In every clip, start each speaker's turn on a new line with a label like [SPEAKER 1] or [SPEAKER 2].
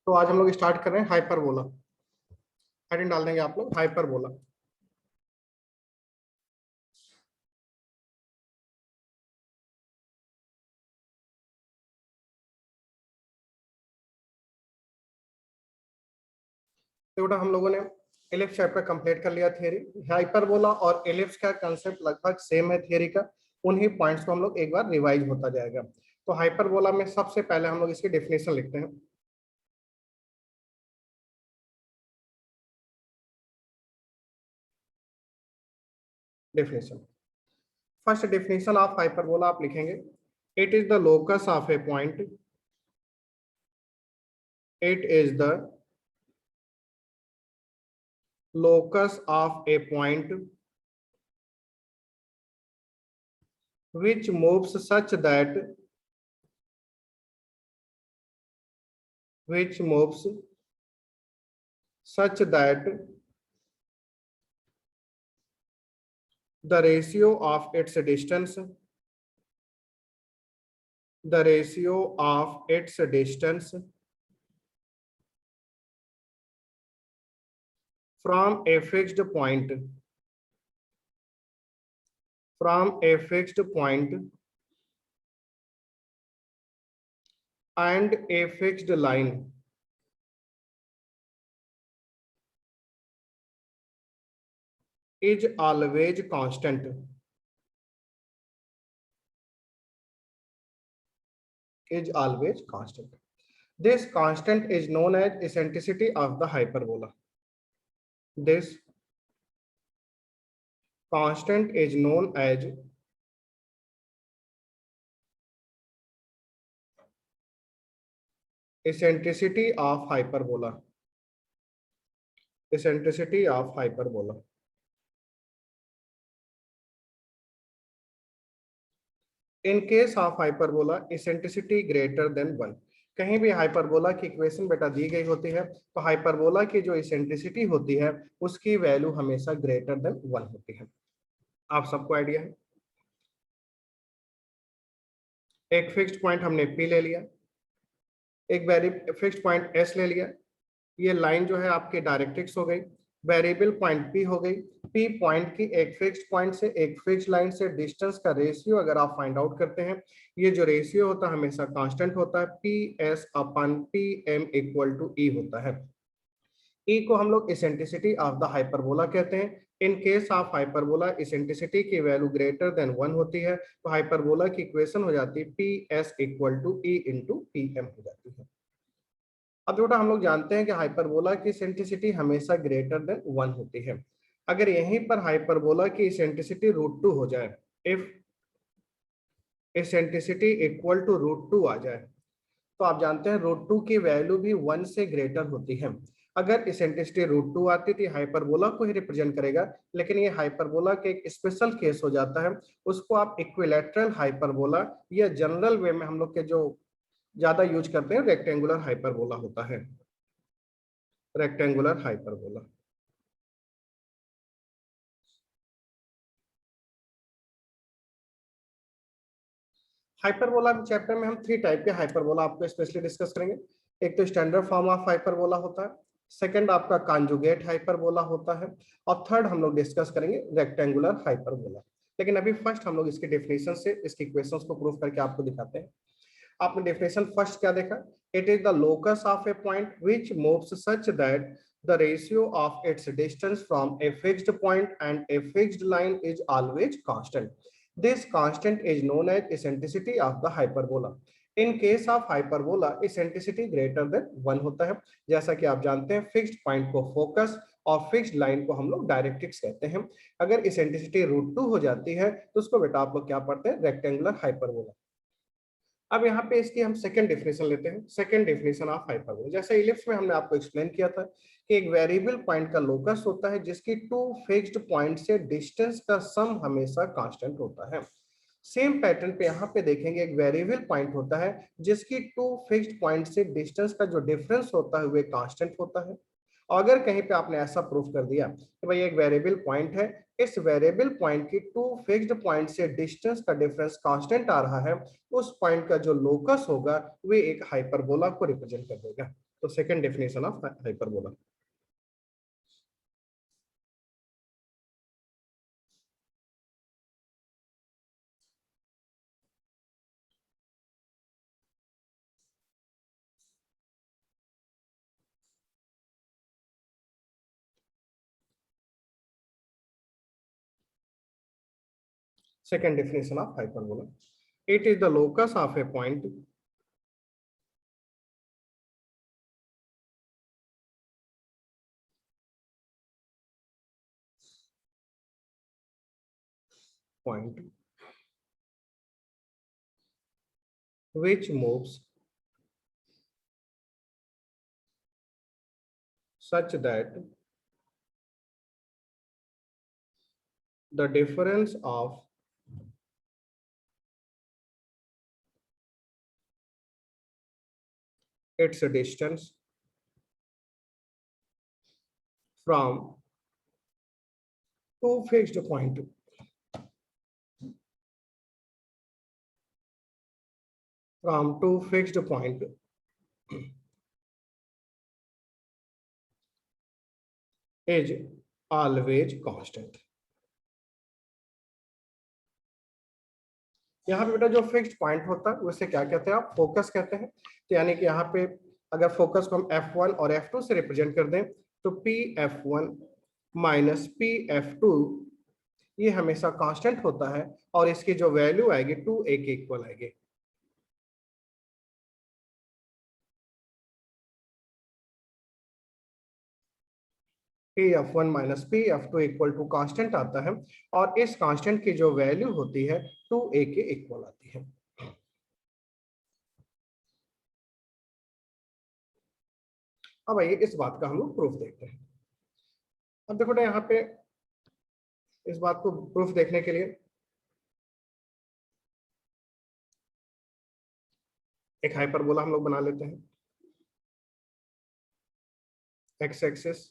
[SPEAKER 1] तो आज हम लोग स्टार्ट कर रहे हैं हाइपरबोला। हेडिंग डाल देंगे आप लोग हाइपरबोला। तो बेटा हम लोगों ने एलिप्स चैप्टर कंप्लीट कर लिया थियरी। हाइपरबोला और एलिप्स का कंसेप्ट लगभग सेम है थियरी का। उन्हीं पॉइंट्स को हम लोग एक बार रिवाइज होता जाएगा। तो हाइपरबोला में सबसे पहले हम लोग इसकी डेफिनेशन लिखते हैं। Definition, first definition of hyperbola आप लिखेंगे, it is the locus of a point, it is the locus of a point which moves such that the ratio of its distance from a fixed point and a fixed line is always constant. This constant is known as eccentricity of the hyperbola. This constant is known as eccentricity of hyperbola. Eccentricity of hyperbola. In case of hyperbola, eccentricity greater than 1. कहीं भी hyperbola की equation बेटा दी गई होती है तो hyperbola की जो इसेंट्रिसिटी होती है उसकी वैल्यू हमेशा ग्रेटर देन 1 होती है। आप सबको आइडिया है। एक फिक्स्ड पॉइंट हमने P ले लिया, एक फिक्स्ड पॉइंट S ले लिया, ये लाइन जो है आपकी डायरेक्ट्रिक्स हो गई, वेरिएबल पॉइंट P हो गई। P पॉइंट की एक फिक्स्ड पॉइंट से एक फिक्स्ड लाइन से डिस्टेंस का रेशियो अगर आप फाइंड आउट करते हैं, ये जो रेशियो होता है हमेशा कांस्टेंट होता है, PS upon PM equal to E होता है। E को हम लोग इसेंट्रिसिटी ऑफ द हाइपरबोला कहते हैं। In case of hyperbola eccentricity की वैल्यू ग्रेटर देन 1 होती है तो हाइपरबोला की इक्वेशन हो जाती है PS इक्वल टू E इंटू PM हो जाती है। अब बेटा हम लोग जानते हैं कि हाइपरबोला की इसेंट्रिसिटी हमेशा ग्रेटर देन 1 होती है। अगर यहीं पर हाइपरबोला की इसेंट्रिसिटी √2 हो जाए, इफ इसेंट्रिसिटी इक्वल टू √2 आ जाए, तो आप जानते हैं √2 की वैल्यू भी 1 से ग्रेटर होती है। अगर इसेंट्रिसिटी √2 आती तो हाइपरबोला को ही रिप्रेजेंट करेगा, लेकिन ये हाइपरबोला के एक स्पेशल केस हो जाता है, उसको आप इक्विलैटरल हाइपरबोला या जनरल वे में हम लोग के जो ज्यादा यूज करते हैं रेक्टेंगुलर हाइपरबोला होता है। Rectangular hyperbola. हाइपरबोला चैप्टर में हम 3 टाइप के हाइपरबोला आपको स्पेशली डिस्कस करेंगे। एक तो स्टैंडर्ड फॉर्म ऑफ हाइपरबोला होता है, सेकंड आपका कॉन्जुगेट हाइपरबोला होता है, और थर्ड हम लोग डिस्कस करेंगे रेक्टेंगुलर हाइपरबोला। लेकिन अभी फर्स्ट हम लोग इसके डेफिनेशन से इसके इक्वेशंस को प्रूव करके आपको दिखाते हैं। आपने डेफिनेशन फर्स्ट क्या देखा, it is the locus of a point which moves such that the ratio of its distance from a fixed point and a fixed line is always constant. This constant is known as eccentricity of the hyperbola. In case of hyperbola, eccentricity greater than 1 होता है। जैसा कि आप जानते हैं fixed point को focus और fixed line को हम लोग डायरेक्ट्रिक्स कहते हैं। अगर इसेंट्रिसिटी √2 हो जाती है तो उसको बेटा आप लोग क्या पढ़ते हैं, रेक्टेंगुलर हाइपरबोला। अब यहाँ पे इसकी हम सेकंड डेफिनेशन लेते हैं, सेकंड डेफिनेशन ऑफ हाइपरबोला। जैसे इलिप्स में हमने आपको एक्सप्लेन किया था कि एक वेरिएबल पॉइंट का लोकस होता है जिसकी 2 फिक्स्ड पॉइंट से डिस्टेंस का सम हमेशा कांस्टेंट होता है। सेम पैटर्न पे यहाँ पे देखेंगे, एक वेरिएबल पॉइंट होता है जिसकी 2 फिक्स्ड पॉइंट से डिस्टेंस का जो डिफरेंस होता है वो कांस्टेंट होता है। अगर कहीं पे आपने ऐसा प्रूफ कर दिया कि भाई एक वेरिएबल पॉइंट है, इस वेरिएबल पॉइंट की टू फिक्स्ड पॉइंट से डिस्टेंस का डिफरेंस कांस्टेंट आ रहा है, उस पॉइंट का जो लोकस होगा वे एक हाइपरबोला को रिप्रेजेंट कर देगा। तो second definition of hyperbola. Second definition of hyperbola. It is the locus of a point which moves such that the difference of its distance from two fixed point is always constant। यहाँ पे बेटा जो fixed point होता है उसे क्या कहते हैं, आप फोकस कहते हैं। तो यानी कि यहाँ पे अगर फोकस को हम F1 और F2 से रिप्रेजेंट कर दें तो PF1 माइनस PF2 ये हमेशा कांस्टेंट होता है और इसकी जो वैल्यू आएगी 2a के इक्वल आएगी। PF1 minus PF2 equal to constant आता है और इस कांस्टेंट की जो वैल्यू होती है 2a के इक्वल आती है। अब आइए इस बात का हम लोग प्रूफ देखते हैं। अब देखो ना यहाँ पे इस बात को प्रूफ देखने के लिए एक हाइपरबोला हम लोग बना लेते हैं। एक्स एक्सिस,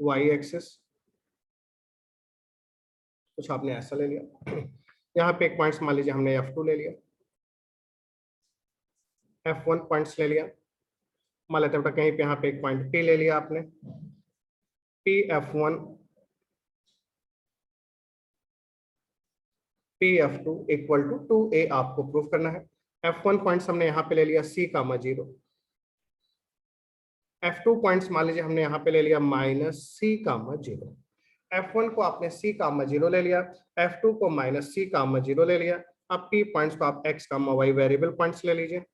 [SPEAKER 1] वाई एक्सिस, कुछ आपने ऐसा ले लिया। यहाँ पे एक पॉइंट्स मान लीजिए हमने F2 ले लिया, F1 पॉइंट्स ले लिया, मान लेते हैं बेटा कहीं पे यहाँ पे एक पॉइंट P ले लिया आपने, PF1 PF2 equal to 2a आपको प्रूफ करना है। F1 पॉइंट्स हमने यहाँ पे ले लिया C कामा 0, F2 पॉइंट्स मान लीजिए हमने यहाँ पे ले लिया माइनस C कामा 0। F1 को आपने C कामा 0 ले लिया, F2 को माइनस C कामा 0 ले लिया। अब P पॉइंट्स को आप X कामा Y वेरिएबल पॉइंट्स ले लीजिए।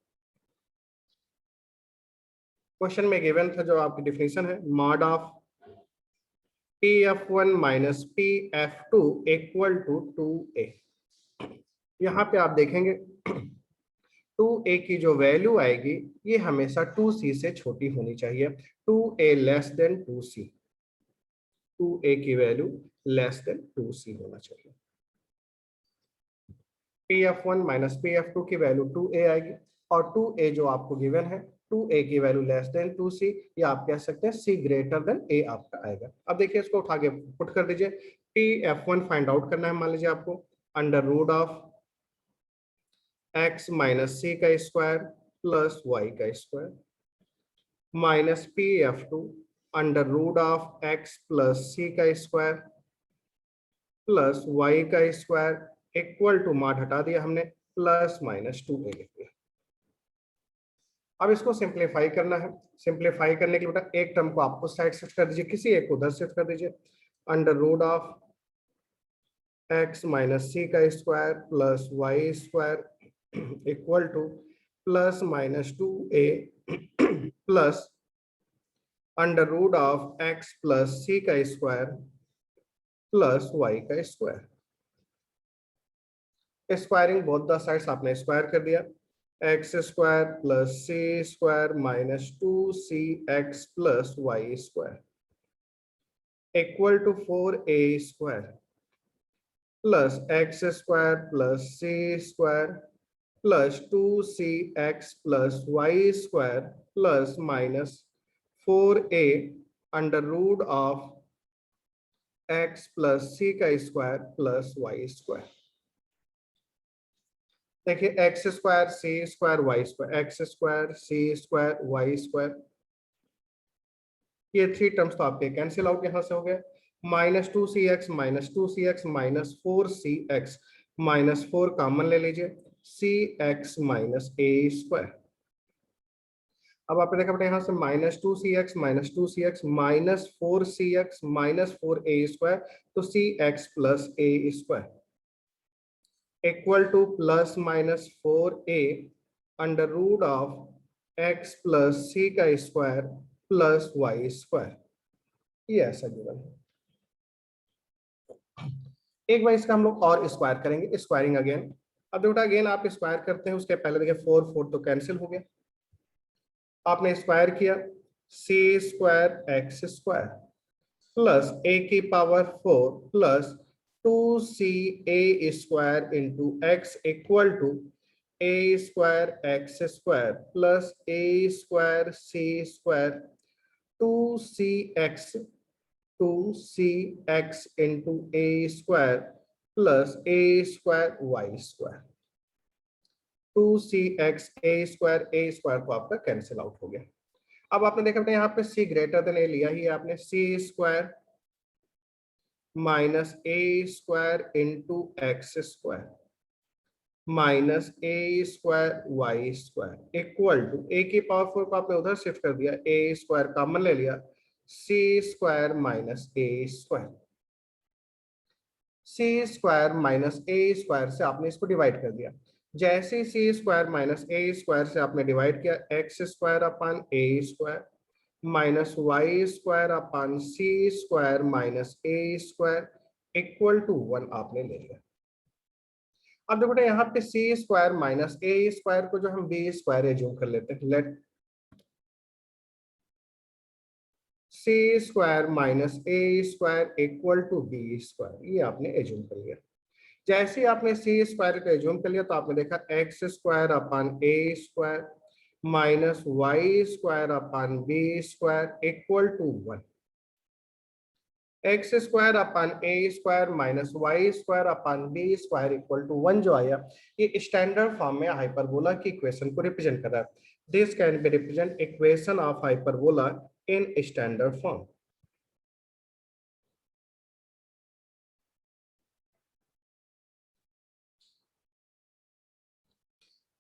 [SPEAKER 1] क्वेश्चन में गिवन था जो आपकी डिफिनेशन है, mod of PF1 minus PF2 equal to 2a। यहाँ पे आप देखेंगे 2a की जो वैल्यू आएगी ये हमेशा 2c से छोटी होनी चाहिए, 2a less than 2c, 2a की वैल्यू लेस देन 2c होना चाहिए। PF1 माइनस PF2 की वैल्यू 2a आएगी और 2a जो आपको गिवन है 2a की वैल्यू लेस देन 2c, या आप कह सकते हैं c ग्रेटर देन a आपका आएगा। अब देखिए इसको उठा के पुट कर दीजिए। PF1 फाइंड आउट करना है, मान लीजिए आपको under root of x minus c का स्क्वायर प्लस y का square minus PF2 under root of x plus c का स्क्वायर प्लस y का स्क्वायर इक्वल टू मार्ट हटा दिया हमने प्लस माइनस 2a लिख दिया। अब इसको सिंप्लीफाई करना है। सिंप्लीफाई करने के लिए बेटा एक टर्म को आप उस साइड शिफ्ट कर दीजिए, किसी एक को उधर शिफ्ट कर दीजिए। Under root of x minus c का square plus y square equal to plus minus 2a plus under root of x plus c का स्क्वायर प्लस y का square. Squaring both the sides आपने square कर दिया, x square plus c square minus 2cx plus Y square equal to 4a square plus x square plus c square plus 2cx plus Y square plus minus 4a under root of X plus C का square plus Y square. देखिए X square C square Y square, X square C square Y square, ये three terms तो आपके cancel out यहां से हो गए। -2cx -4c x -4 common ले लीजिए, cx - a स्क्वायर। अब आपने देखा बेटा यहाँ से -2cx -4cx -4a स्क्वायर, तो cx plus a square equal to +-4a under root of x plus c का स्क्वायर प्लस वाई स्क्वायर। ये ऐसा गिवन है। एक बार इसका हम लोग और स्क्वायर करेंगे, स्क्वायरिंग अगेन। अब बेटा अगेन आप स्क्वायर करते हैं, उसके पहले देखिए 4 तो कैंसिल हो गया, आपने स्क्वायर किया C square X square plus a की power 4 plus 2ca square into X equal to a square X square plus a square C square 2cx into a square plus a square Y square. 2cx a square को आपका cancel out हो गया। अब आपने देखा बेटा यहाँ पे c ग्रेटर देन a लिया ही आपने, c square minus a square into x square minus a square Y square equal to a की पावर 4 को आपने उधर शिफ्ट कर दिया, a स्क्वायर कॉमन ले लिया, c square minus a square. c square minus a square से आपने इसको डिवाइड कर दिया, जैसे c square minus a square से आपने डिवाइड किया, x square upon a square minus y square upon c square minus a square equal to 1 आपने ले लिया। अब देखो बेटा यहाँ पे c square minus a square को जो हम b स्क्वायर एज्यूम कर लेते हैं, let C square minus a square equal to b square, ये आपने एज्यूम कर लिया। जैसे ही आपने सी स्क्वायर को एज्यूम कर लिया तो आपने देखा x square upon a square minus y square upon b square equal to 1। X square upon a square minus y square upon b square equal to 1 जो आया, ये स्टैंडर्ड फॉर्म में हाइपरबोला की इक्वेशन को रिप्रेजेंट कर रहा है। This can be represent equation of hyperbola in standard form.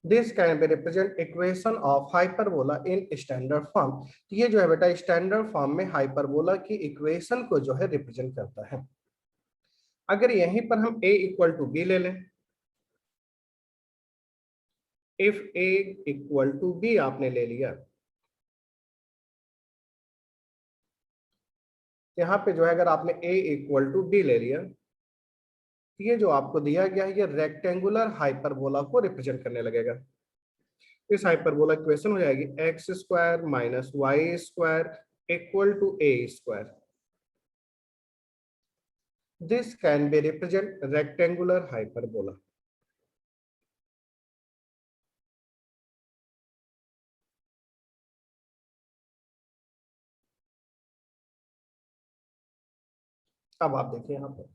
[SPEAKER 1] This can be represent equation of hyperbola in standard form. ये जो है बेटा स्टैंडर्ड फॉर्म में हाइपरबोला की इक्वेशन को जो है रिप्रेजेंट करता है। अगर यहीं पर हम a इक्वल टू b ले लें, if a equal to b आपने ले लिया, यहाँ पे जो है अगर आपने a इक्वल टू b ले लिया, ये जो आपको दिया गया है ये रेक्टेंगुलर हाइपरबोला को रिप्रेजेंट करने लगेगा। इस हाइपरबोला इक्वेशन हो जाएगी x square minus y square equal to a square. This can be represent rectangular hyperbola. अब आप देखिए यहाँ पर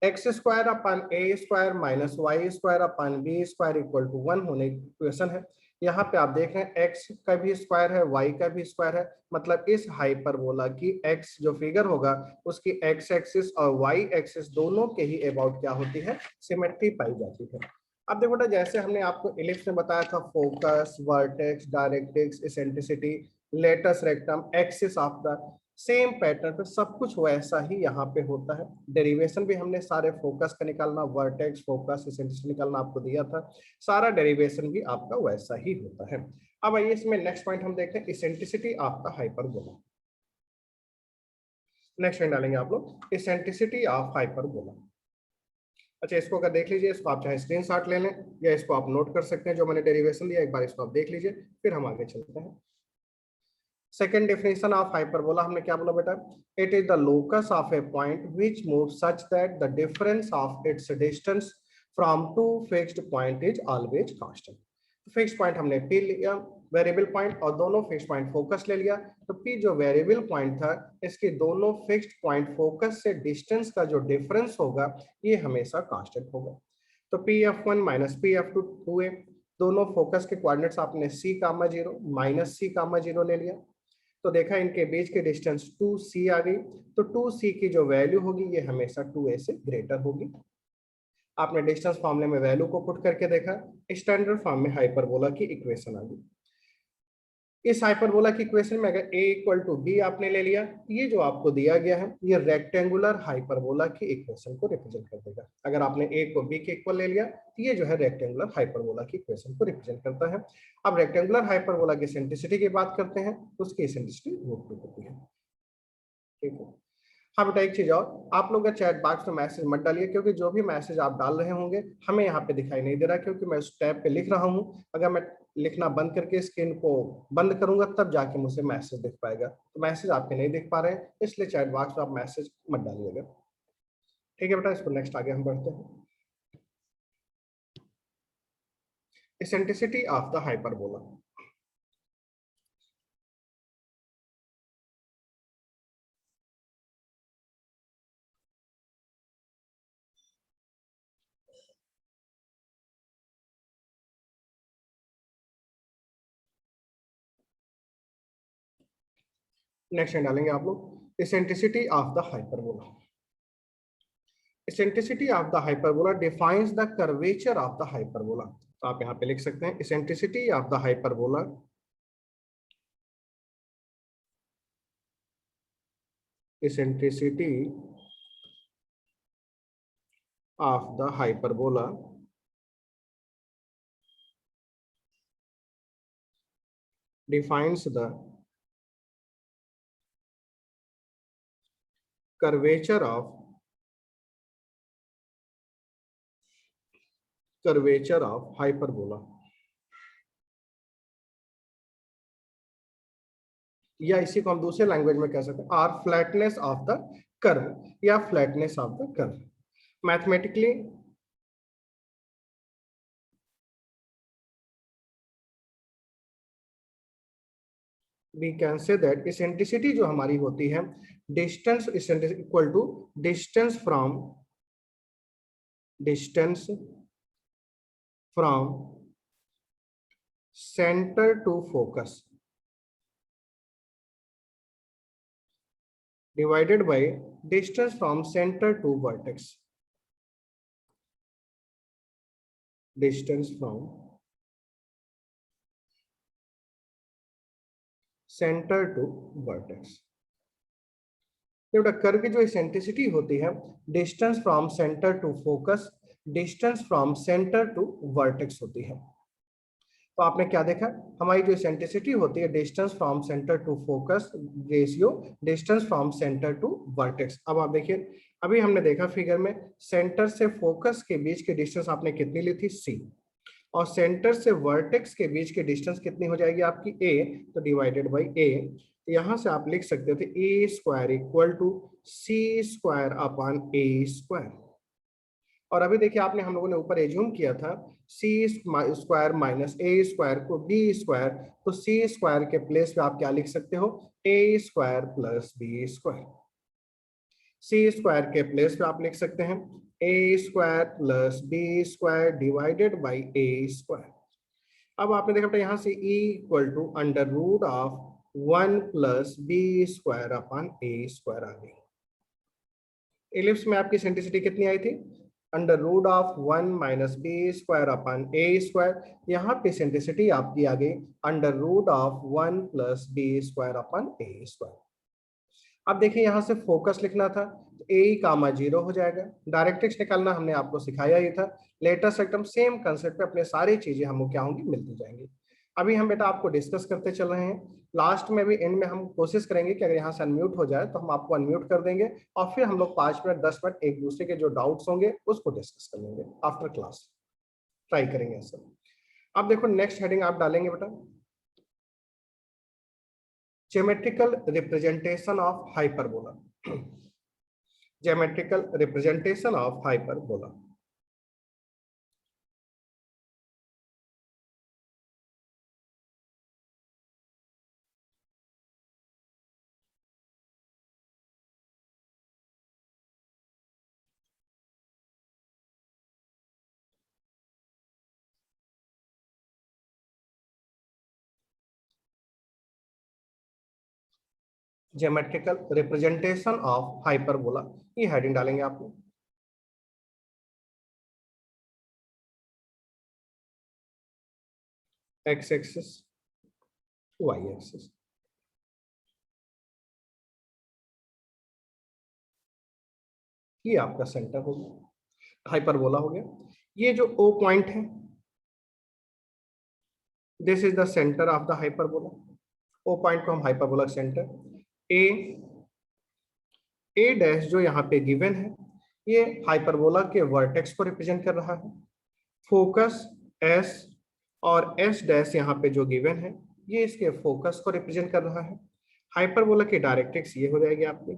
[SPEAKER 1] x square upon a square minus y square upon b square equal to 1 होने की इक्वेशन है। यहाँ पे आप देख रहे हैं x का भी स्क्वायर है, y का भी स्क्वायर है, मतलब इस हाइपरबोला की x जो फिगर होगा उसकी x एक्सिस और y एक्सिस दोनों के ही अबाउट क्या होती है, सिमेट्री पाई जाती है। अब देखो बेटा जैसे हमने आपको इलिप्स में बताया था, focus, vertex, directrix, eccentricity, latus, rectum, axis of the, same pattern पे सब कुछ वैसा ही यहाँ पे होता है। डेरिवेशन भी हमने सारे फोकस का निकालना, वर्टेक्स, फोकस, एसेंट्रिसिटी निकालना आपको दिया था, सारा डेरिवेशन भी आपका वैसा ही होता है। अब आइए इसमें नेक्स्ट पॉइंट हम देखते हैं, eccentricity of the hyperbola. Next point डालेंगे आप लोग, एसेंट्रिसिटी ऑफ हाइपरबोला। अच्छा इसको अगर देख लीजिए, इसको आप चाहे स्क्रीनशॉट ले लें या इसको आप नोट कर सकते हैं, जो मैंने डेरिवेशन दिया एक बार इसको आप देख लीजिए, फिर हम आगे चलते हैं। सेकेंड डेफिनेशन ऑफ हाइपरबोला हमने क्या बोला बेटा, it is the locus of a point which move such that the difference of its distance from two fixed point is always constant. Fixed point हमने पी लिया, वेरिएबल पॉइंट और दोनों fix point focus ले लिया, तो P जो variable point था इसके दोनों फिक्स्ड पॉइंट फोकस से डिस्टेंस का जो डिफरेंस होगा ये हमेशा कांस्टेंट होगा। तो P F one minus P F two 2a, दोनों फोकस के कोऑर्डिनेट्स आपने c कामा 0 माइनस c कामा 0 ले लिया, तो देखा इनके बीच की डिस्टेंस 2c आ गई, तो 2c की जो वैल्यू होगी ये हमेशा 2a से ग्रेटर होगी। आपने डिस्टेंस फॉर्मूले में वैल्यू को पुट करके देखा, स्टैंडर्ड फॉर्म में हाइपरबोला की इक्वेशन आ गई। इस हाइपरबोला की इक्वेशन में अगर a इक्वल टू बी आपने ले लिया, ये जो आपको दिया गया है ये रेक्टेंगुलर हाइपरबोला की इक्वेशन को रिप्रेजेंट कर देगा। अगर आपने a को b के इक्वल ले लिया तो ये जो है रेक्टेंगुलर हाइपरबोला की इक्वेशन को रिप्रेजेंट करता है। अब रेक्टेंगुलर हाइपरबोला की एसेंट्रिसिटी की बात करते हैं, तो उसकी एसेंट्रिसिटी √2 होती है। ठीक है। हाँ बेटा एक चीज और, आप लोग चैट बॉक्स में मैसेज मत डालिए, क्योंकि जो भी मैसेज आप डाल रहे होंगे हमें यहाँ पे दिखाई नहीं दे रहा, क्योंकि मैं उस टैब पे लिख रहा हूँ। अगर मैं लिखना बंद करके स्क्रीन को बंद करूंगा तब जाके मुझे मैसेज दिख पाएगा, तो मैसेज आपके नहीं दिख पा रहे हैं, इसलिए चैट बॉक्स में आप मैसेज मत डालिएगा। ठीक है बेटा, इसको नेक्स्ट आगे हम बढ़ते हैं। Eccentricity of the hyperbola. Next डालेंगे आप लोग eccentricity of the hyperbola. eccentricity of the hyperbola defines the curvature of the hyperbola। तो आप यहाँ पे लिख सकते हैं eccentricity of the hyperbola eccentricity of the hyperbola defines the curvature of hyperbola, या इसी को हम दूसरे लैंग्वेज में कह सकते हैं or flatness of the curve या flatness of the curve. Mathematically we can say that eccentricity जो हमारी होती है distance equal to distance from centre to focus divided by distance from center to vertex, distance from center to vertex। Curve की जो eccentricity होती है distance from centre to focus, distance from centre to vertex होती है। तो आपने क्या देखा, हमारी जो एसेंट्रिसिटी होती है distance from centre to focus ratio distance from centre to vertex. अब आप देखिए, अभी हमने देखा फिगर में सेंटर से फोकस के बीच की डिस्टेंस आपने कितनी ली थी c, और सेंटर से वर्टेक्स के बीच की डिस्टेंस कितनी हो जाएगी आपकी a, तो डिवाइडेड बाई a। यहां से आप लिख सकते थे a square equal to c square upon a square. और अभी देखिए आपने हम लोगों ने ऊपर एज्यूम किया था सी स्क्वायर माइनस ए स्क्वायर को बी स्क्वायर, तो सी स्क्वायर के प्लेस पे आप क्या लिख सकते हो A square plus B square. C square के प्लेस पे आप लिख सकते हैं A square plus B square divided by A square. अब आपने देखा यहाँ से e equal to under root of 1 plus B square upon A square आ गई। एलिप्स में आपकी एसेंट्रिसिटी कितनी आई थी under root of 1 minus B square upon A square. यहाँ पे एसेंट्रिसिटी आपकी आ गई under root of 1 plus B square upon A square. अब देखिए यहाँ से फोकस लिखना था तो ए कामा 0 हो जाएगा, डायरेक्ट्रिक्स निकालना हमने आपको सिखाया ही था। लेटेस्ट एकदम सेम कंसेप्ट पे अपने सारी चीजें हमको क्या होंगी मिलती जाएंगी। अभी हम बेटा आपको डिस्कस करते चल रहे हैं, लास्ट में भी एंड में हम कोशिश करेंगे कि अगर यहाँ से अनम्यूट हो जाए तो हम आपको अनम्यूट कर देंगे, और फिर हम लोग 5 मिनट 10 मिनट एक दूसरे के जो डाउट्स होंगे उसको डिस्कस कर लेंगे आफ्टर क्लास, ट्राई करेंगे ऐसा। अब देखो नेक्स्ट हेडिंग आप डालेंगे बेटा geometrical representation of hyperbola. Geometrical representation of hyperbola. Geometrical representation of hyperbola, ये हेडिंग डालेंगे आप लोग। X axis, y axis. ये आपका सेंटर हो गया, हाइपरबोला हो गया। ये जो ओ पॉइंट है, this is the centre of the hyperbola. O point को हम hyperbola centre A, A dash जो यहाँ पे गिवन है, ये हाइपरबोला के वर्टेक्स को रिप्रेजेंट कर रहा है। फोकस एस और एस डैश यहाँ पे जो गिवन है, ये इसके फोकस को रिप्रेजेंट कर रहा है। हाइपरबोला की डायरेक्ट्रिक्स ये हो जाएगी आपकी,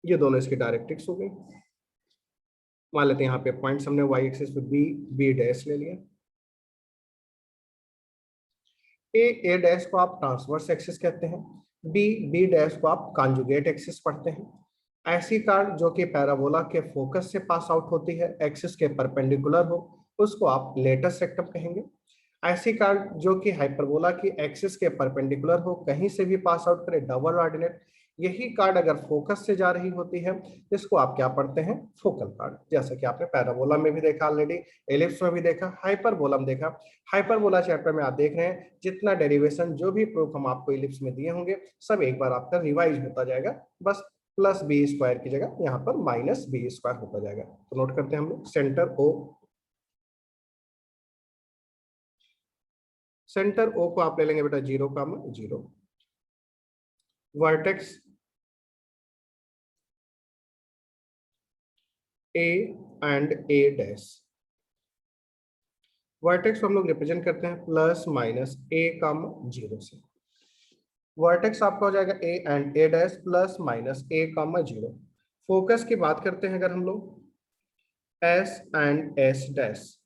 [SPEAKER 1] ये दोनों इसकी डायरेक्ट्रिक्स हो गई। मान लेते हैं यहाँ पे पॉइंट्स हमने वाई एक्सिस पे बी, बी डैश ले लिया। ए डैश को आप ट्रांसवर्स एक्सिस कहते हैं, बी, बी डैश को आप कॉन्जुगेट एक्सिस पढ़ते हैं। ऐसी कार्ड जो कि पैराबोला के फोकस से पास आउट होती है, एक्सिस के परपेंडिकुलर हो, उसको आप लेटस रेक्टम कहेंगे। ऐसी कार्ड जो कि हाइपरबोला की एक्सिस के परपेंडिकुलर हो, कहीं से भी पास आउट करे, डबल ऑर्डिनेट, यही कार्ड अगर फोकस से जा रही होती है, इसको आप क्या पढ़ते हैं, फोकल कार्ड। जैसा कि आपने पैराबोला में भी देखा ऑलरेडी, एलिप्स में भी देखा, हाइपरबोला में देखा। हाइपरबोला चैप्टर में आप देख रहे हैं जितना डेरिवेशन, जो भी प्रूफ हम आपको एलिप्स में दिए होंगे, सब एक बार आपका रिवाइज होता जाएगा। बस प्लस बी स्क्वायर की जगह यहाँ पर माइनस बी स्क्वायर होता जाएगा। तो नोट करते हैं हम लोग, सेंटर ओ, सेंटर ओ को आप ले लेंगे बेटा 0,0, vertex A and A dash, vertex को हम लोग रिप्रेजेंट करते हैं प्लस माइनस a,0 से। वर्टेक्स आपका हो जाएगा A and A dash plus minus a,0। Focus की बात करते हैं अगर हम लोग, S and S dash,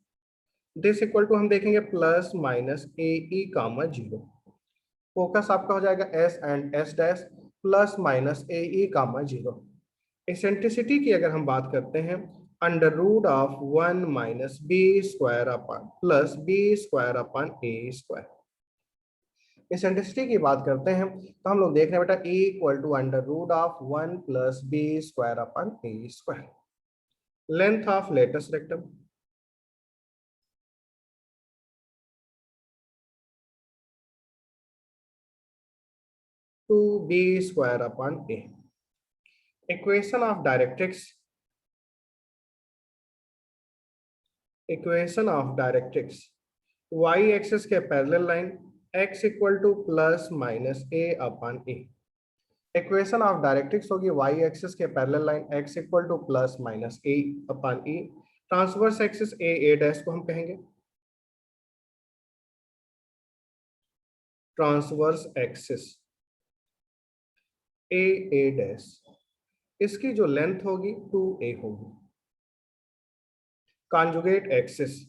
[SPEAKER 1] this equal to हम देखेंगे प्लस माइनस a,0। फोकस आपका हो जाएगा S and S dash plus minus a,0। Eccentricity की अगर हम बात करते हैं, under root of 1 minus B square upon plus B square upon A square. Eccentricity की बात करते हैं तो हम लोग देख रहे हैं बेटा E equal to under root of 1 plus B square upon A square. Length of latus rectum, two B square upon A. Equation of directrix, equation of directrix, Y axis के parallel line x equal to plus minus A upon A. Equation of directrix होगी Y axis के parallel line x equal to plus minus A upon A. Transverse axis A dash को हम कहेंगे, transverse axis ए dash, इसकी जो length होगी 2a होगी। Conjugate axis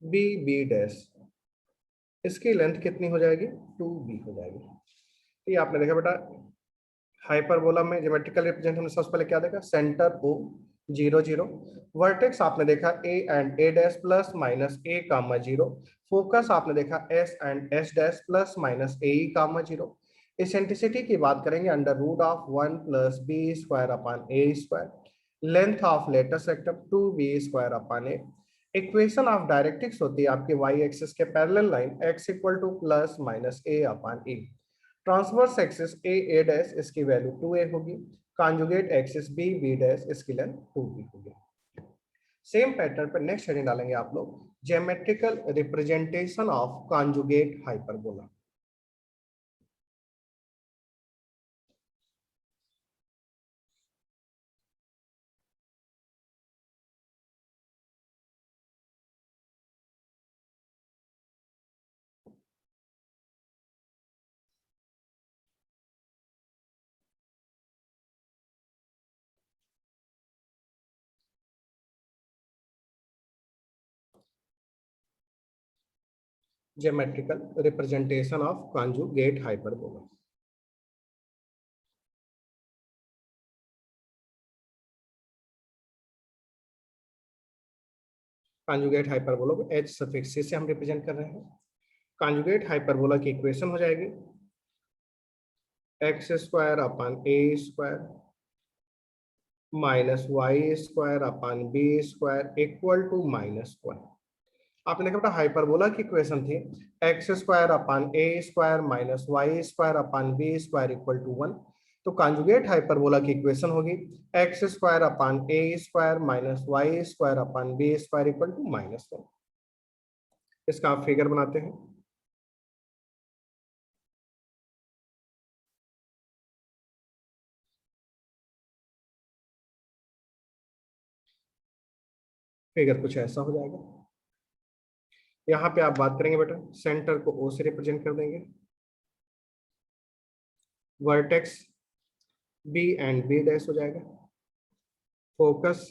[SPEAKER 1] B dash, इसकी लेंथ कितनी हो जाएगी, 2b हो जाएगी। ये आपने देखा बेटा हाइपरबोला में ज्योमेट्रिकल रिप्रेजेंट हमने सबसे पहले क्या देखा, सेंटर ओ 0,0। वर्टेक्स आपने देखा A and A dash plus minus a,0। Focus आपने देखा S and S dash plus minus a,0। Eccentricity की बात करेंगे under root of 1 plus B square upon A square. Length of latus rectum 2b square upon A. Equation of directrix होती है आपके y axis के parallel line x equal to plus minus a upon A. Transverse axis A dash, इसकी value 2a होगी। Conjugate axis B dash, इसकी length 2b होगी। Same pattern पर next heading डालेंगे आप लोग, geometrical representation of conjugate hyperbola. Geometrical representation of conjugate hyperbola. Conjugate hyperbola को H suffix से हम रिप्रेजेंट कर रहे हैं। कॉन्जुगेट हाइपरबोला की इक्वेशन हो जाएगी x square upon A square minus y square upon B square equal to -1। आपने देखा बेटा हाइपरबोला की इक्वेशन थी x square upon A square minus y square upon B square equal to 1। तो conjugate hyperbola की equation होगी x square upon A square minus y square upon B square equal to -1। इसका आप figure बनाते हैं। Figure कुछ ऐसा हो जाएगा। यहाँ पे आप बात करेंगे बेटा सेंटर को ओ से रिप्रेजेंट कर देंगे, vertex B and B dash हो जाएगा, focus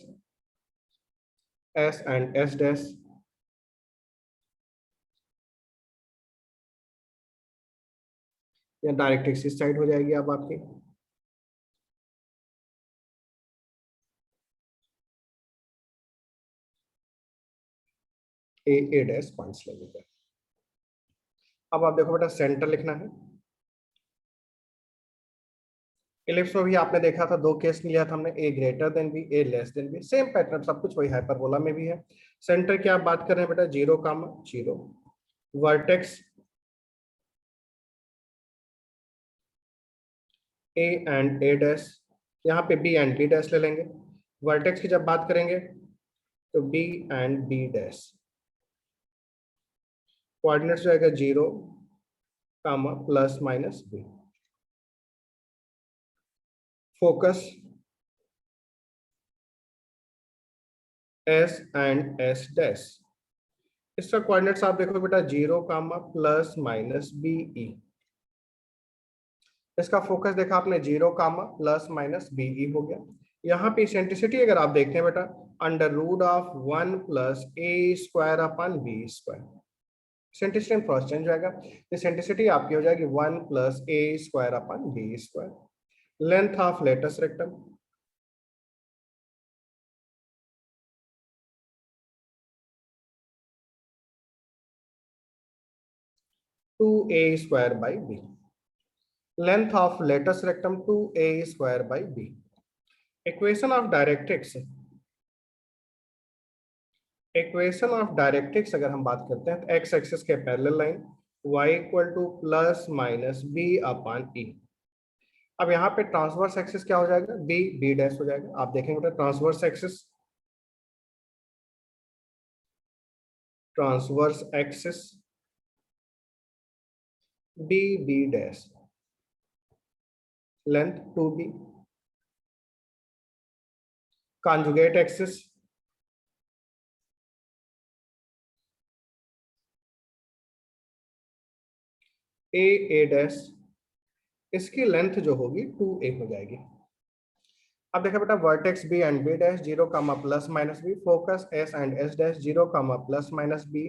[SPEAKER 1] S and S dash, या डायरेक्ट्रिक्स इस साइड हो जाएगी अब आपकी, ए डैश पॉइंट्स लगेगा। अब आप देखो बेटा सेंटर लिखना है। इलिप्स में भी आपने देखा था दो केस लिया था हमने, A greater than B A less than B, same pattern सब कुछ वही हाइपरबोला में भी है। सेंटर की आप बात कर रहे हैं बेटा 0, vertex A and A dash, यहाँ पे बी एंड बी डैश ले लेंगे। वर्टेक्स की जब बात करेंगे तो B and B dash, coordinates जाएगा 0, plus minus B, focus S and S dash, इसका कोऑर्डिनेट्स आप देखो बेटा 0, प्लस माइनस बी ई। इसका फोकस देखा आपने 0, प्लस माइनस बी ई हो गया। यहाँ पे सेंट्रिसिटी अगर आप देखते हैं बेटा under root of 1 plus A square upon B square, eccentricity cross change जाएगा, तो सेंट्रिसिटी आपकी हो जाएगी 1 plus A square upon B square. Length of latus rectum 2a square by b, length of latus rectum 2a square by b। Equation of directrix, equation of directrix अगर हम बात करते हैं तो एक्स एक्सिस के parallel line y equal to plus minus B upon E. अब यहाँ पे ट्रांसवर्स एक्सिस क्या हो जाएगा बी बी डैश हो जाएगा। आप देखेंगे transverse axis, transverse axis B B dash, length 2b, conjugate axis ए डैश, इसकी लेंथ जो होगी 2a हो जाएगी। अब देखा बेटा vertex B and B dash 0, plus minus B, focus S and S dash 0, plus minus B,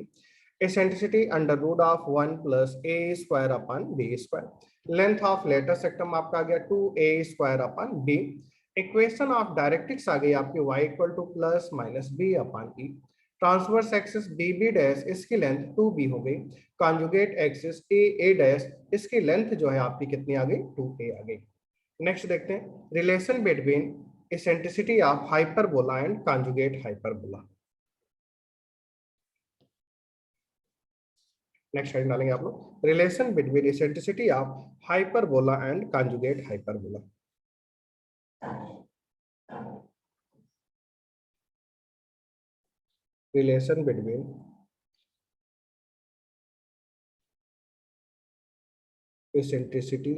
[SPEAKER 1] eccentricity under root of 1 plus A square upon B square. Length of latus rectum आपका आ गया 2a square upon B. Equation of directrix आ गई आपकी y equal to plus minus B upon E. Transverse axis B B dash, इसकी length 2b हो गई। Conjugate axis ए dash, इसकी length जो है आपकी कितनी आ गई 2a आ गई। नेक्स्ट देखते हैं relation between eccentricity of hyperbola and conjugate hyperbola. Next heading डालेंगे आप लोग relation between eccentricity of hyperbola and conjugate hyperbola. Relation between eccentricity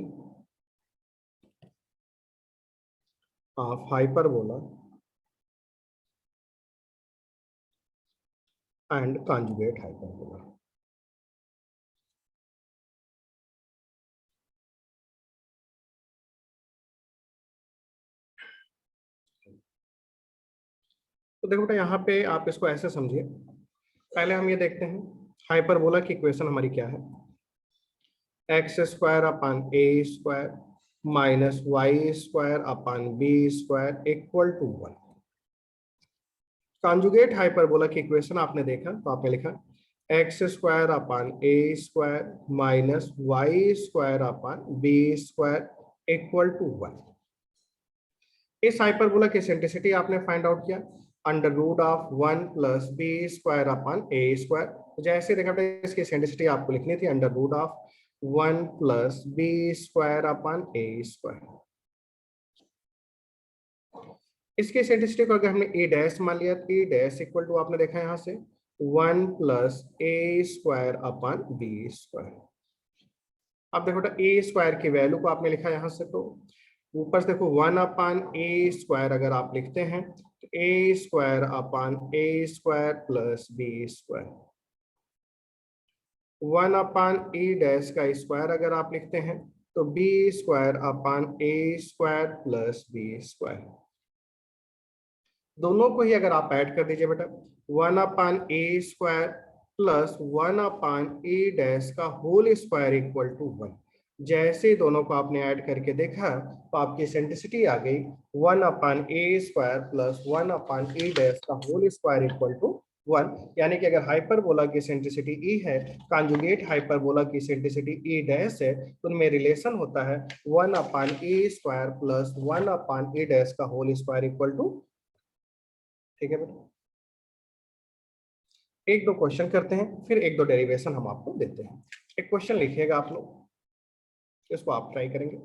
[SPEAKER 1] of hyperbola and conjugate hyperbola. तो देखो बेटा यहाँ पे आप इसको ऐसे समझिए, पहले हम ये देखते हैं हाइपरबोला की इक्वेशन हमारी क्या है, x square upon A square minus y square upon B square equal to 1। Conjugate hyperbola की इक्वेशन आपने देखा तो आपने लिखा x square upon a square minus y square upon b square equal to 1। इस हाइपरबोला की एसेंट्रिसिटी आपने find out किया under root of 1 plus B square upon a square. जैसे देखा था इसकी एसेंट्रिसिटी आपको लिखनी थी under root of 1 plus B square upon a square. इसकी एसेंट्रिसिटी को अगर हमने ए डैश मान लिया तो ए डैश इक्वल टू आपने देखा यहाँ से 1 प्लस ए स्क्वायर अपान बी स्क्वायर। अब देखो ए स्क्वायर की वैल्यू को आपने लिखा यहाँ से, तो ऊपर से देखो 1 अपान ए स्क्वायर अगर आप लिखते हैं तो ए square upon a square plus B square. 1 upon A dash का स्क्वायर अगर आप लिखते हैं तो B square upon a square plus B square. दोनों को ही अगर आप ऐड कर दीजिए बेटा 1 अपान a square plus 1 upon A dash का होल स्क्वायर इक्वल टू 1। जैसे दोनों को आपने ऐड करके देखा तो आपकी एसेंट्रिसिटी आ गई 1 अपान a square plus 1 upon A dash का होल स्क्वायर इक्वल टू 1। यानी कि अगर हाइपरबोला की एसेंट्रिसिटी ई है, कॉन्जुगेट हाइपरबोला की एसेंट्रिसिटी ई डैश है, तो उनमें रिलेशन होता है 1 अपान a square plus 1 upon A dash का होल स्क्वायर इक्वल टू। ठीक है बेटा, एक दो क्वेश्चन करते हैं फिर एक दो डेरिवेशन हम आपको देते हैं। एक क्वेश्चन लिखिएगा आप लोग, इसको आप ट्राई करेंगे।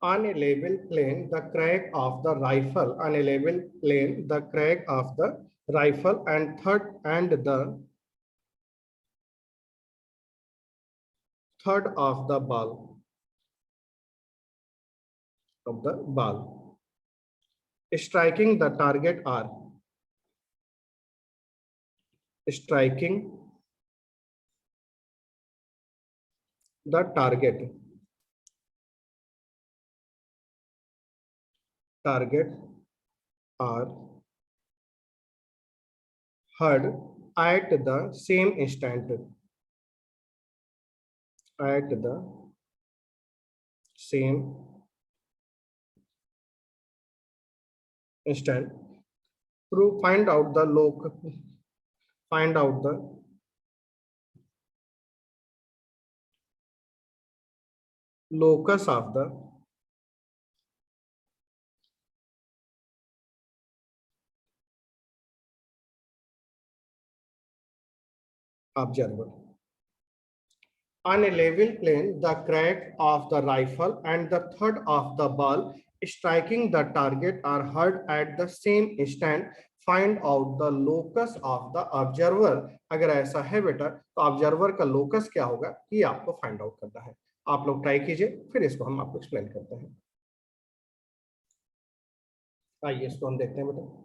[SPEAKER 1] On a level plane, the crack of the rifle. On a level plane, the crack of the rifle and the third of the ball striking the target are striking the target are heard at the same instant prove find out the locus of the observer. On a level plane, the crack of the rifle and the thud of the ball striking the target are heard at the same instant. Find out the locus of the observer. अगर ऐसा है बेटा तो observer का locus क्या होगा ये आपको फाइंड आउट करना है। आप लोग ट्राई कीजिए, फिर इसको हम आपको एक्सप्लेन करते हैं। आइए इसको हम देखते हैं बेटा।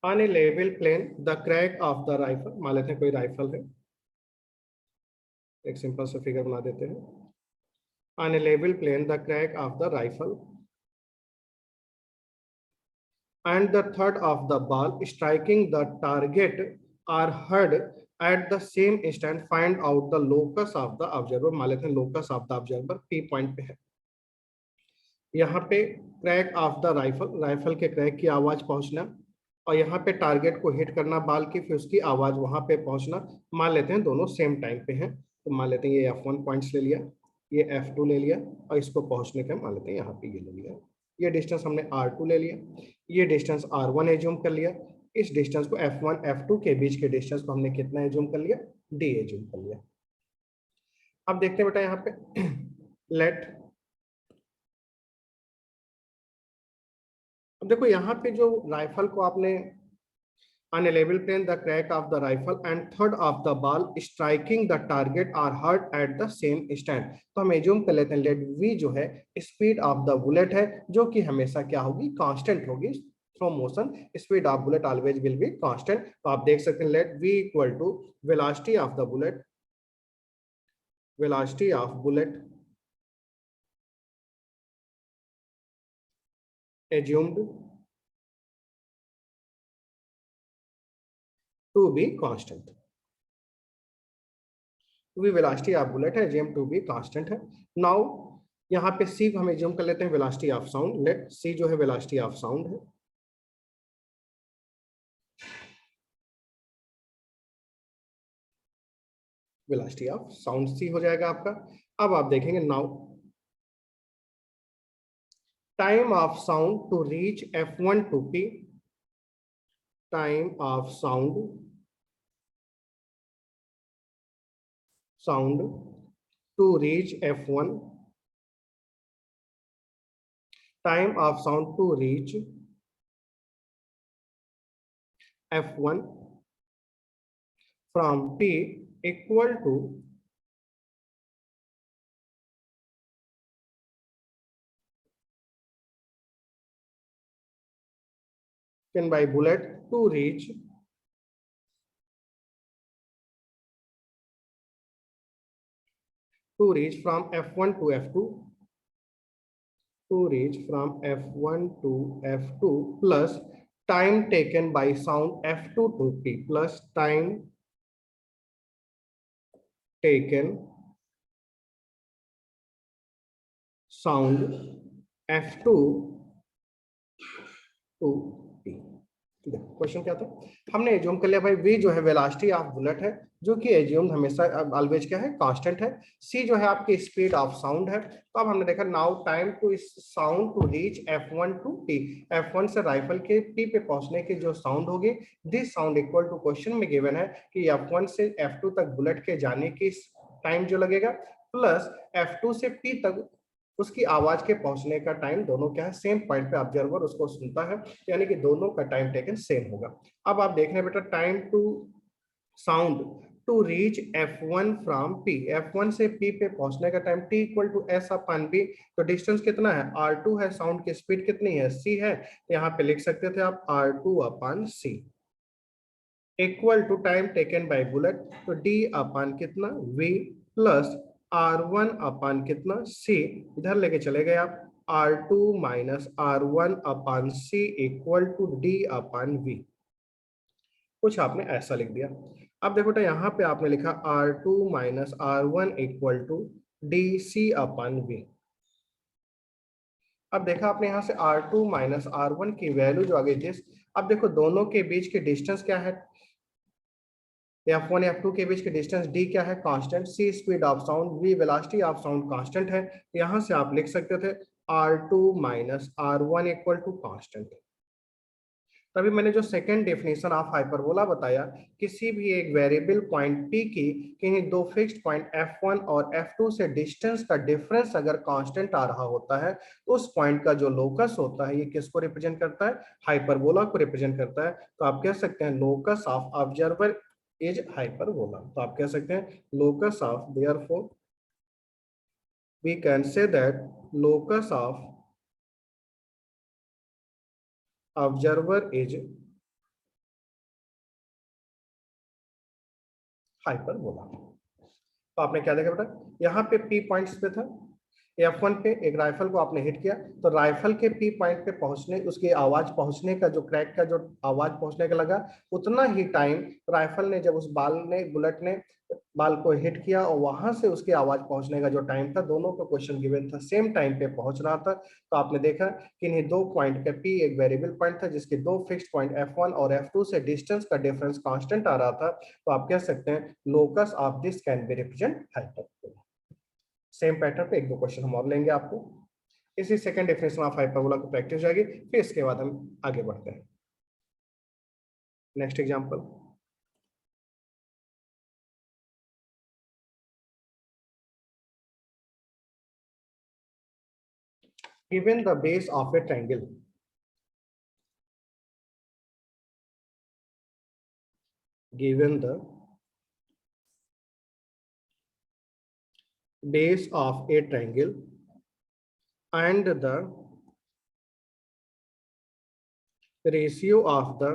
[SPEAKER 1] On a level plane, the crack of the rifle, मान लेते हैं कोई राइफल है, एक सिंपल सा फिगर बना देते हैं। On a level plane, the crack of the rifle and the thud of the ball striking the target are heard at the same instant. Find out the locus of the observer. मान लेते हैं locus of the observer P point पे है। यहाँ पे crack of the rifle, rifle के crack की आवाज पहुंचना, और यहाँ पे टारगेट को हिट करना बाल की, फिर उसकी आवाज वहां पे पहुंचना। मान लेते हैं दोनों सेम टाइम पे हैं, तो मान लेते हैं ये F1 पॉइंट्स ले लिया, ये F2 ले लिया, और इसको पहुंचने का मान लेते हैं यहाँ पे ये ले लिया। ये डिस्टेंस हमने R2 ले लिया, ये डिस्टेंस R1 एज्यूम कर लिया, इस डिस्टेंस को F1 F2 के बीच के डिस्टेंस को हमने कितना एज्यूम कर लिया, d एज्यूम कर लिया। अब देखते हैं बेटा यहाँ पे लेट, अब देखो यहाँ पे जो राइफल को आपने on a level plane the crack of the rifle and third of the ball striking the target are hurt at the same instant। तो हम एज्यूम कर लेते हैं लेट v जो है स्पीड ऑफ द बुलेट है, जो कि हमेशा क्या होगी, कांस्टेंट होगी through motion, speed of bullet always will be constant. तो आप देख सकते हैं let v equal to velocity of the bullet, velocity of bullet assumed to be constant, to be velocity of bullet है एज्यूम टू बी कांस्टेंट है। Now यहाँ पे c को हम एज्यूम कर लेते हैं velocity of sound, let c जो है वेलोसिटी ऑफ साउंड है, वेलोसिटी ऑफ साउंड c हो जाएगा आपका। अब आप देखेंगे now time of sound to reach F1 to P, time of sound to reach F1, time of sound to reach F1 from P equal to taken by bullet to reach from F1 to F2, to reach from F1 to F2 plus time taken by sound F2 to P plus time taken sound F2 to P। Question क्या था, हमने assume कर लिया भाई v जो है velocity of bullet है, जो कि एज्यूम हमेशा ऑलवेज क्या है, कांस्टेंट है। c जो है आपकी स्पीड ऑफ साउंड है। तो अब हमने देखा now time to sound to reach F1 to P, F1 से राइफल के P पे पहुंचने की जो साउंड होगी, this sound equal to question में गिवन है कि F1 से F2 तक बुलेट के जाने की टाइम जो लगेगा प्लस F2 से P तक उसकी आवाज के पहुंचने का टाइम, दोनों क्या है, सेम पॉइंट पे ऑब्जर्वर उसको सुनता है, यानी कि दोनों का टाइम टेकन सेम होगा। अब आप देख रहे हैं बेटा time to sound to reach F1 from P, F1 से P पे पहुंचने का time T equal to S upon B। तो डिस्टेंस कितना है, R2 है, साउंड की स्पीड कितनी है, C है, यहाँ पे लिख सकते थे आप R2 अपन C equal to time taken by bullet, तो D अपन कितना V प्लस R1 अपन कितना C, इधर लेके चले गए आप R2 minus R1 upon C equal to D upon V, कुछ आपने ऐसा लिख दिया। अब देखो तो यहाँ पे आपने लिखा R2 minus R1 equal to DC upon V। अब देखा आपने यहाँ से R2 माइनस R1 की वैल्यू जो आ गई थी, अब देखो दोनों के बीच के डिस्टेंस क्या है, F1 F2 के बीच के डिस्टेंस D क्या है, constant, C speed of sound, V velocity of sound constant है। यहाँ से आप लिख सकते थे R2 minus R1 equal to constant. तभी मैंने जो सेकंड डेफिनेशन ऑफ हाइपरबोला बताया, किसी भी एक वेरिएबल पॉइंट P की किन्हीं दो फिक्स्ड पॉइंट F1 और F2 से डिस्टेंस का डिफरेंस अगर कांस्टेंट आ रहा होता है, तो उस पॉइंट का जो लोकस होता है, ये किसको रिप्रेजेंट करता है, हाइपरबोला को रिप्रेजेंट करता है। तो आप कह सकते हैं locus of observer is hyperbola. तो आप कह सकते हैं locus of, therefore we can say that locus of observer is hyperbola. तो आपने क्या देखा बेटा, यहाँ पे P पॉइंट्स पे था, F1 पे एक राइफल को आपने हिट किया, तो राइफल के P पॉइंट पे पहुंचने, उसकी आवाज पहुंचने का जो क्रैक का जो आवाज पहुंचने का लगा, उतना ही टाइम राइफल ने जब उस बुलेट ने बाल को हिट किया और वहां से उसकी आवाज पहुंचने का जो टाइम था, दोनों का क्वेश्चन गिवन था, सेम टाइम पे पहुंच रहा था। तो आपने देखा कि इन्हीं दो पॉइंट का P एक वेरिएबल पॉइंट था, जिसके दो फिक्स्ड पॉइंट F1 और F2 से डिस्टेंस का डिफरेंस कांस्टेंट आ रहा था। तो आप कह सकते हैं locus of this can be represent hyperbola. Same pattern पे एक दो क्वेश्चन हम और लेंगे आपको, इसी सेकंड डेफिनेशन ऑफ हाइपरबोला को प्रैक्टिस हो जाएगी, फिर इसके बाद हम आगे बढ़ते हैं। Next example, given the base of a triangle, given the base of a triangle and the ratio of the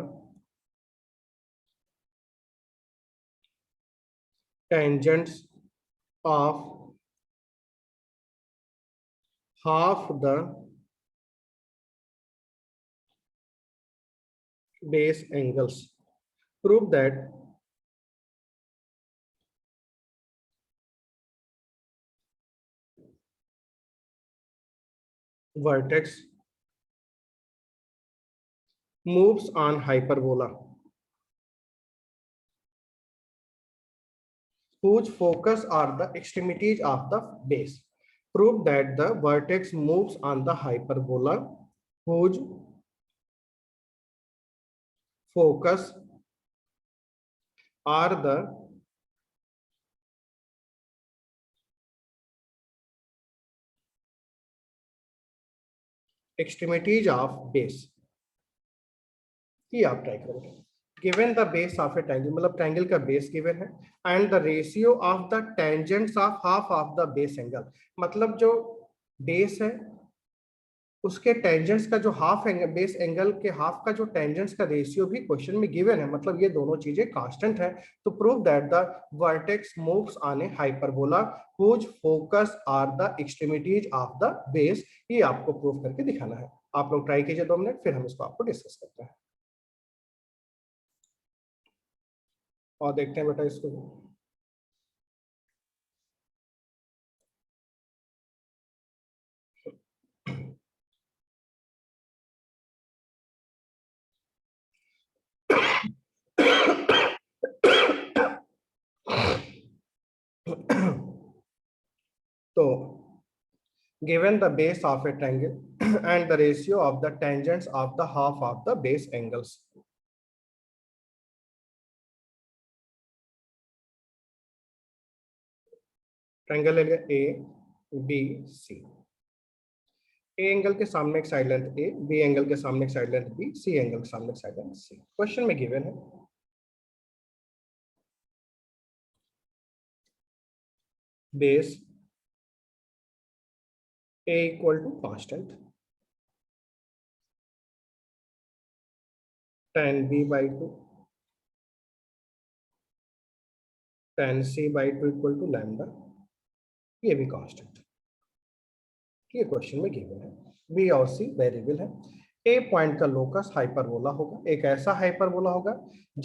[SPEAKER 1] tangents of half the base angles, prove that vertex moves on hyperbola whose focus are the extremities of the base. Prove that the vertex moves on the hyperbola whose focus are the extremities of base. ये आप try करोगे। Given the base of A triangle, मतलब triangle का base given है, and the ratio of the tangents of half of the base angle, मतलब जो base है उसके टेंजेंट्स का जो हाफ एंगल, बेस एंगल के हाफ का जो टेंजेंट्स का रेशियो भी क्वेश्चन में गिवन है, मतलब ये दोनों चीजें कांस्टेंट है। तो prove that the vertex moves on a hyperbola whose focus are the extremities of the base. ये आपको प्रूव करके दिखाना है। आप लोग ट्राई कीजिए 2 मिनट, फिर हम इसको आपको डिस्कस करते हैं और देखते हैं बेटा इसको। तो given the base of a triangle and the ratio of the tangents of the half of the base angles, triangle ले लिया A B C, A angle के सामने एक side length a, B angle के सामने एक side length b, C angle के सामने एक साइड लेंथ सी। क्वेश्चन में गिवन है base A equal to constant tan b by 2 tan c by 2 equal to lambda, ये भी कांस्टेंट। ये क्वेश्चन में गिवन है। बी और सी वेरिएबल है। ए पॉइंट का लोकस हाइपरबोला होगा, एक ऐसा हाइपरबोला होगा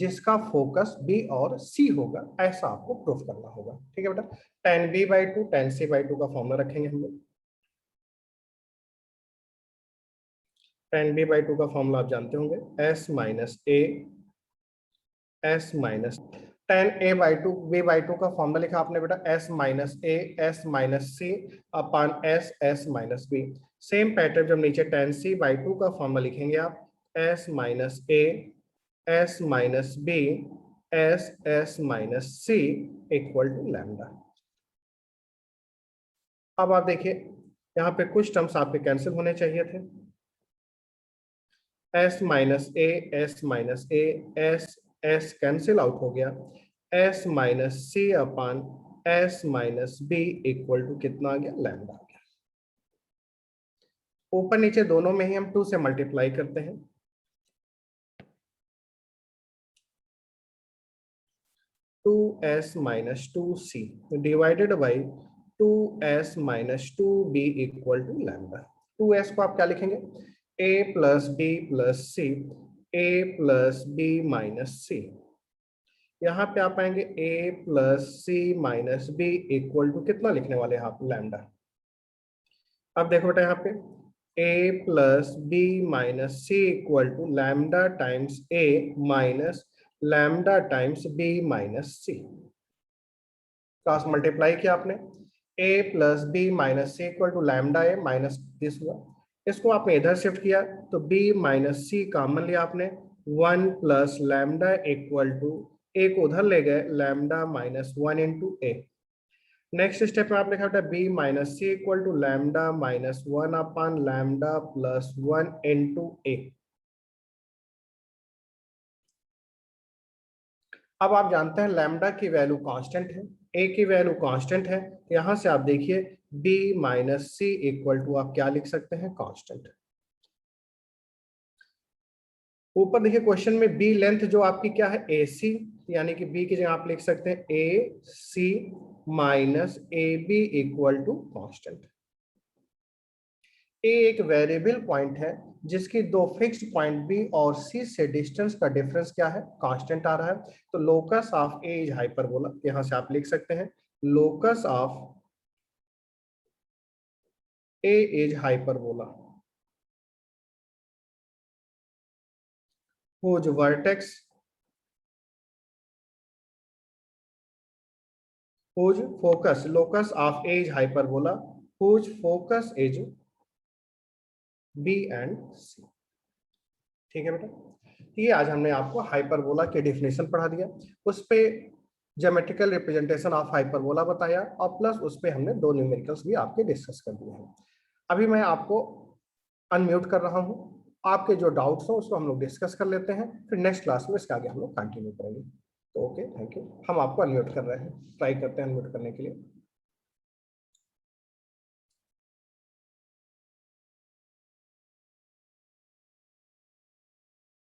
[SPEAKER 1] जिसका फोकस बी और सी होगा, ऐसा आपको प्रूफ करना होगा। ठीक है बेटा। tan b by 2 tan c by 2 का फॉर्मूला रखेंगे हम लोग। tan b by 2 का फॉर्मूला आप जानते होंगे, s minus A s minus tan a by 2 b by 2 का फॉर्मूला लिखा आपने बेटा, s माइनस ए s माइनस सी upon s minus B. Same pattern जब नीचे tan c by 2 का फॉर्मूला लिखेंगे आप, s minus A s minus b s minus C equal to lambda. अब आप देखिए यहाँ पे कुछ टर्म्स आपके कैंसिल होने चाहिए थे, s माइनस ए s कैंसिल आउट हो गया, s minus C upon s minus B equal to कितना आ गया, लैम्डा आ गया। ऊपर नीचे दोनों में ही हम 2 से मल्टीप्लाई करते हैं, two S minus two C divided by 2s minus 2b equal to lambda. 2s को आप क्या लिखेंगे, a plus B plus C, a plus B minus C. यहाँ पे आप आएंगे a plus C minus B equal to कितना लिखने वाले हैं आप, लैम्डा। अब देखो बेटा यहाँ पे a plus B minus C equal to lambda times a minus lambda times b minus c. Cross multiply किया आपने, a plus B minus C equal to lambda a minus this हुआ। इसको आपने इधर शिफ्ट किया तो b माइनस सी common लिया आपने, 1 plus lambda equal to, A को उधर ले गए, lambda minus 1 into A. Next step में आप लिखा बेटा B minus C equal to lambda minus 1 upon lambda plus 1 into A. अब आप जानते हैं लैम्डा की वैल्यू कांस्टेंट है, ए की वैल्यू कांस्टेंट है, यहां से आप देखिए b minus C equal to आप क्या लिख सकते हैं, कांस्टेंट। ऊपर देखिए क्वेश्चन में बी लेंथ जो आपकी क्या है, ए सी, यानी कि बी की जगह आप लिख सकते हैं A C minus A B equal to constant. A एक वेरिएबल पॉइंट है जिसकी दो फिक्स्ड पॉइंट बी और सी से डिस्टेंस का डिफरेंस क्या है, कांस्टेंट आ रहा है। तो locus of A is hyperbola, यहां से आप लिख सकते हैं locus of A is hyperbola whose vertex whose focus locus of a is hyperbola whose focus is b and c। ठीक है बेटा, ये आज हमने आपको हाइपरबोला के डेफिनेशन पढ़ा दिया, उस पे ज्योमेट्रिकल रिप्रेजेंटेशन ऑफ हाइपरबोला बताया, और प्लस उस पे हमने दो न्यूमेरिकल्स भी आपके डिस्कस कर दिए हैं। अभी मैं आपको अनम्यूट कर रहा हूँ, आपके जो डाउट्स हो उसको हम लोग डिस्कस कर लेते हैं, फिर नेक्स्ट क्लास में इसके आगे हम लोग कंटिन्यू करेंगे। तो ओके, थैंक यू। हम आपको अनम्यूट कर रहे हैं, ट्राई करते हैं अनम्यूट करने के लिए।